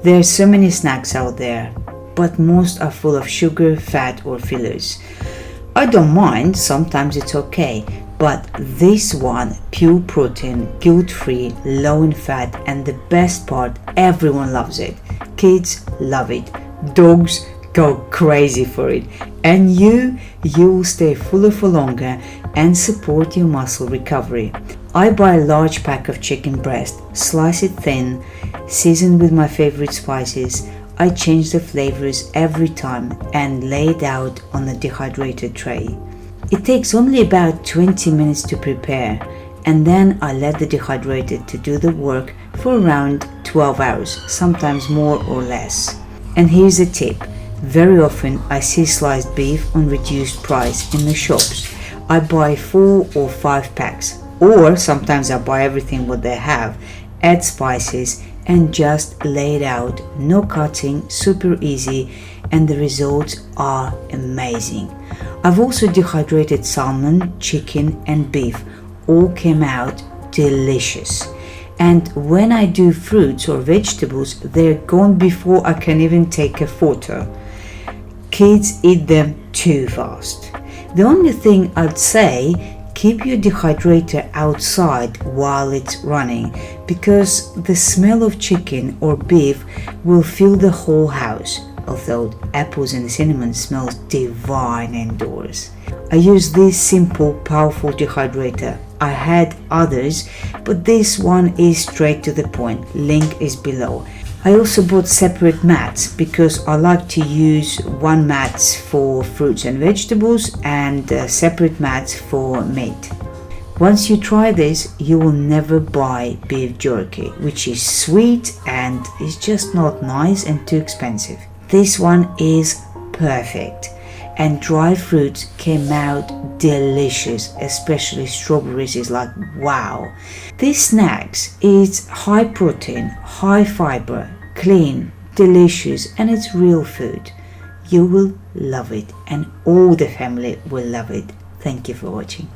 There are so many snacks out there, but most are full of sugar, fat or fillers. I don't mind, sometimes it's okay, but this one, pure protein, guilt-free, low in fat, and the best part, everyone loves it. Kids love it, dogs go crazy for it, and you'll stay fuller for longer and support your muscle recovery. I buy a large pack of chicken breast, slice it thin, season with my favorite spices. I change the flavors every time and lay it out on the dehydrator tray. It takes only about 20 minutes to prepare, and then I let the dehydrator to do the work for around 12 hours, sometimes more or less. And here's a tip. Very often I see sliced beef on reduced price in the shops. I buy 4 or 5 packs, or sometimes I buy everything what they have, add spices and just lay it out. No cutting, super easy, and the results are amazing. I've also dehydrated salmon, chicken and beef. All came out delicious. And when I do fruits or vegetables, they're gone before I can even take a photo. Kids eat them too fast. The only thing I'd say, keep your dehydrator outside while it's running, because the smell of chicken or beef will fill the whole house, although apples and cinnamon smells divine indoors. I use this simple, powerful dehydrator. I had others, but this one is straight to the point. Link is below. I also bought separate mats because I like to use one mat for fruits and vegetables and separate mats for meat. Once you try this, you will never buy beef jerky, which is sweet and is just not nice and too expensive. This one is perfect, and dry fruits came out delicious, especially strawberries is like wow. These snacks is high protein, high fiber, clean, delicious, and it's real food. You will love it and all the family will love it. Thank you for watching.